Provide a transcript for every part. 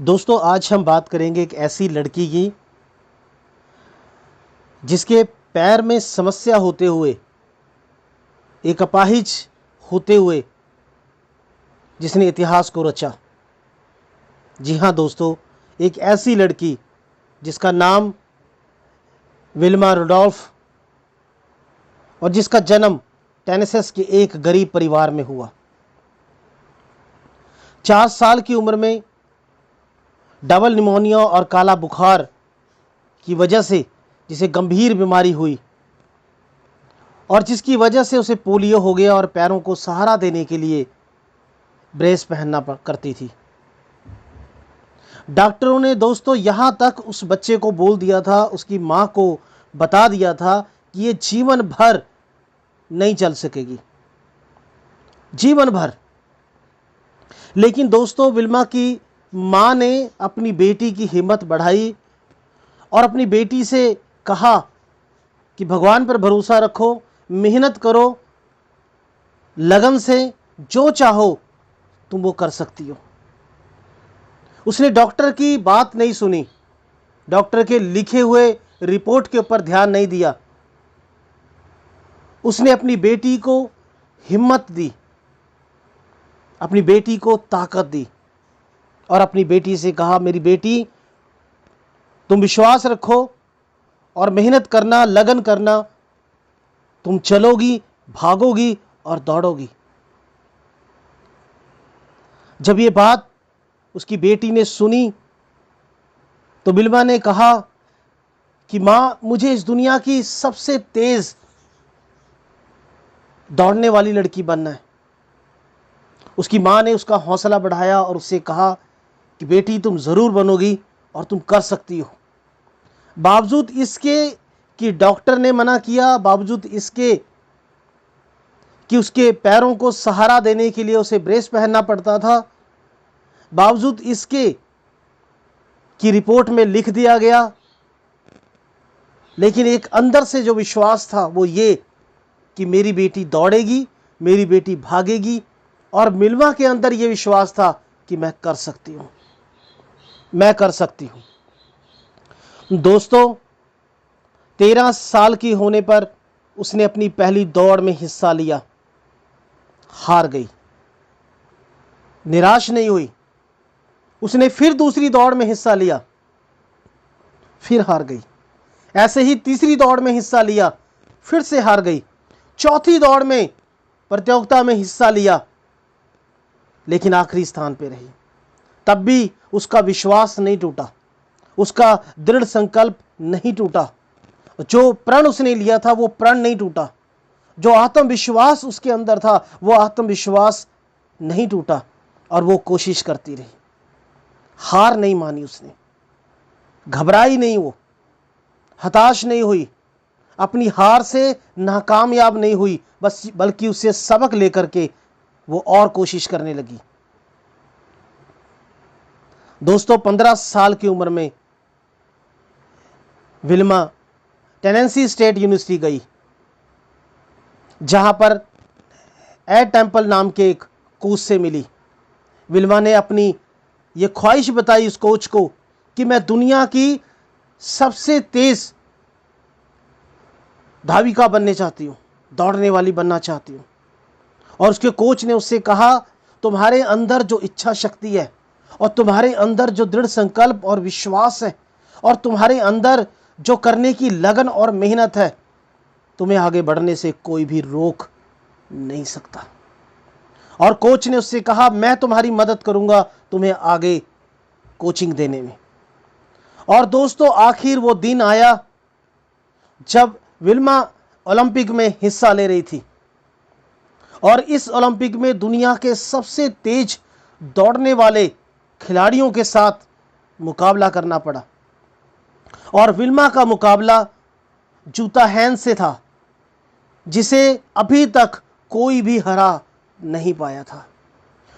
दोस्तों, आज हम बात करेंगे एक ऐसी लड़की की जिसके पैर में समस्या होते हुए, एक अपाहिज होते हुए जिसने इतिहास को रचा। जी हाँ दोस्तों, एक ऐसी लड़की जिसका नाम विल्मा रुडोल्फ और जिसका जन्म टेनेसी के एक गरीब परिवार में हुआ। 4 साल की उम्र में डबल निमोनिया और काला बुखार की वजह से जिसे गंभीर बीमारी हुई और जिसकी वजह से उसे पोलियो हो गया और पैरों को सहारा देने के लिए ब्रेस पहनना करती थी। डॉक्टरों ने दोस्तों यहाँ तक उस बच्चे को बोल दिया था, उसकी माँ को बता दिया था कि ये जीवन भर नहीं चल सकेगी, जीवन भर। लेकिन दोस्तों, विल्मा की माँ ने अपनी बेटी की हिम्मत बढ़ाई और अपनी बेटी से कहा कि भगवान पर भरोसा रखो, मेहनत करो, लगन से जो चाहो तुम वो कर सकती हो। उसने डॉक्टर की बात नहीं सुनी, डॉक्टर के लिखे हुए रिपोर्ट के ऊपर ध्यान नहीं दिया। उसने अपनी बेटी को हिम्मत दी, अपनी बेटी को ताकत दी और अपनी बेटी से कहा, मेरी बेटी तुम विश्वास रखो और मेहनत करना, लगन करना, तुम चलोगी, भागोगी और दौड़ोगी। जब ये बात उसकी बेटी ने सुनी तो विल्मा ने कहा कि माँ, मुझे इस दुनिया की सबसे तेज दौड़ने वाली लड़की बनना है। उसकी माँ ने उसका हौसला बढ़ाया और उससे कहा कि बेटी तुम ज़रूर बनोगी और तुम कर सकती हो। बावजूद इसके कि डॉक्टर ने मना किया, बावजूद इसके कि उसके पैरों को सहारा देने के लिए उसे ब्रेस पहनना पड़ता था, बावजूद इसके कि रिपोर्ट में लिख दिया गया, लेकिन एक अंदर से जो विश्वास था वो ये कि मेरी बेटी दौड़ेगी, मेरी बेटी भागेगी। और विल्मा के अंदर ये विश्वास था कि मैं कर सकती हूँ, मैं कर सकती हूँ। दोस्तों, 13 साल की होने पर उसने अपनी पहली दौड़ में हिस्सा लिया, हार गई, निराश नहीं हुई। उसने फिर दूसरी दौड़ में हिस्सा लिया, फिर हार गई। ऐसे ही तीसरी दौड़ में हिस्सा लिया, फिर से हार गई। चौथी दौड़ में प्रतियोगिता में हिस्सा लिया, लेकिन आखिरी स्थान पे रही। तब भी उसका विश्वास नहीं टूटा, उसका दृढ़ संकल्प नहीं टूटा। जो प्रण उसने लिया था वो प्रण नहीं टूटा, जो आत्मविश्वास उसके अंदर था वो आत्मविश्वास नहीं टूटा और वो कोशिश करती रही। हार नहीं मानी उसने, घबराई नहीं, वो हताश नहीं हुई, अपनी हार से नाकामयाब नहीं हुई, बल्कि उससे सबक लेकर के वो और कोशिश करने लगी। दोस्तों, 15 साल की उम्र में विल्मा टेनेसी स्टेट यूनिवर्सिटी गई, जहां पर एड टेम्पल नाम के एक कोच से मिली। विल्मा ने अपनी ये ख्वाहिश बताई उस कोच को कि मैं दुनिया की सबसे तेज धाविका बनने चाहती हूँ, दौड़ने वाली बनना चाहती हूँ। और उसके कोच ने उससे कहा, तुम्हारे अंदर जो इच्छा शक्ति है और तुम्हारे अंदर जो दृढ़ संकल्प और विश्वास है और तुम्हारे अंदर जो करने की लगन और मेहनत है, तुम्हें आगे बढ़ने से कोई भी रोक नहीं सकता। और कोच ने उससे कहा, मैं तुम्हारी मदद करूंगा तुम्हें आगे कोचिंग देने में। और दोस्तों, आखिर वो दिन आया जब विल्मा ओलंपिक में हिस्सा ले रही थी और इस ओलंपिक में दुनिया के सबसे तेज दौड़ने वाले खिलाड़ियों के साथ मुकाबला करना पड़ा। और विल्मा का मुकाबला जूता हैन से था, जिसे अभी तक कोई भी हरा नहीं पाया था।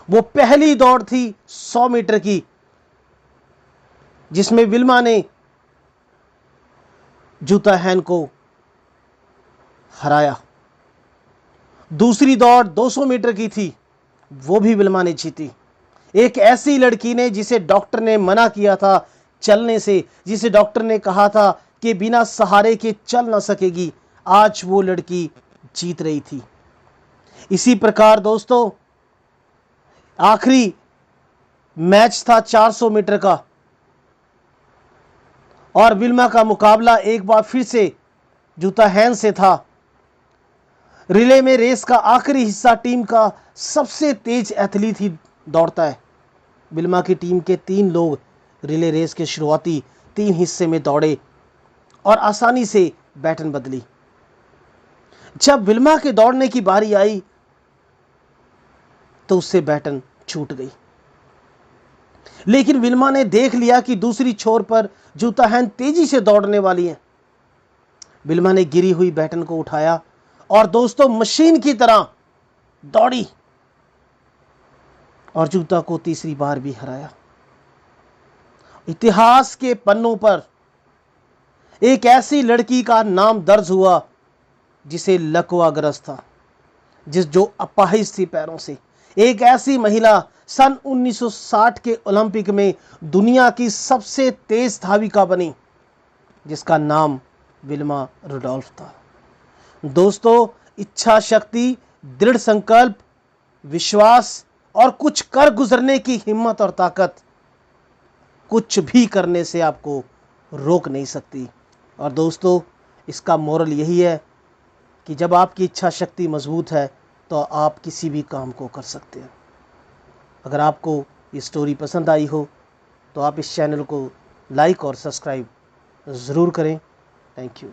वो पहली दौड़ थी 100 मीटर की, जिसमें विल्मा ने जूता हैन को हराया। दूसरी दौड़ 200 मीटर की थी, वो भी विल्मा ने जीती। एक ऐसी लड़की ने जिसे डॉक्टर ने मना किया था चलने से, जिसे डॉक्टर ने कहा था कि बिना सहारे के चल ना सकेगी, आज वो लड़की जीत रही थी। इसी प्रकार दोस्तों आखिरी मैच था 400 मीटर का और विल्मा का मुकाबला एक बार फिर से जूता हैन से था। रिले में रेस का आखिरी हिस्सा टीम का सबसे तेज एथलीट ही दौड़ता है। विल्मा की टीम के 3 लोग रिले रेस के शुरुआती 3 हिस्से में दौड़े और आसानी से बैटन बदली। जब विल्मा के दौड़ने की बारी आई तो उससे बैटन छूट गई, लेकिन विल्मा ने देख लिया कि दूसरी छोर पर जूता हैन तेजी से दौड़ने वाली है। विल्मा ने गिरी हुई बैटन को उठाया और दोस्तों मशीन की तरह दौड़ी और जूता को तीसरी बार भी हराया। इतिहास के पन्नों पर एक ऐसी लड़की का नाम दर्ज हुआ जिसे लकवाग्रस्त था, जो अपाहिज थी पैरों से। एक ऐसी महिला सन 1960 के ओलंपिक में दुनिया की सबसे तेज धाविका बनी जिसका नाम विल्मा रुडोल्फ था। दोस्तों इच्छा शक्ति, दृढ़ संकल्प, विश्वास और कुछ कर गुजरने की हिम्मत और ताकत कुछ भी करने से आपको रोक नहीं सकती। और दोस्तों इसका मोरल यही है कि जब आपकी इच्छा शक्ति मजबूत है तो आप किसी भी काम को कर सकते हैं। अगर आपको ये स्टोरी पसंद आई हो तो आप इस चैनल को लाइक और सब्सक्राइब ज़रूर करें। Thank you.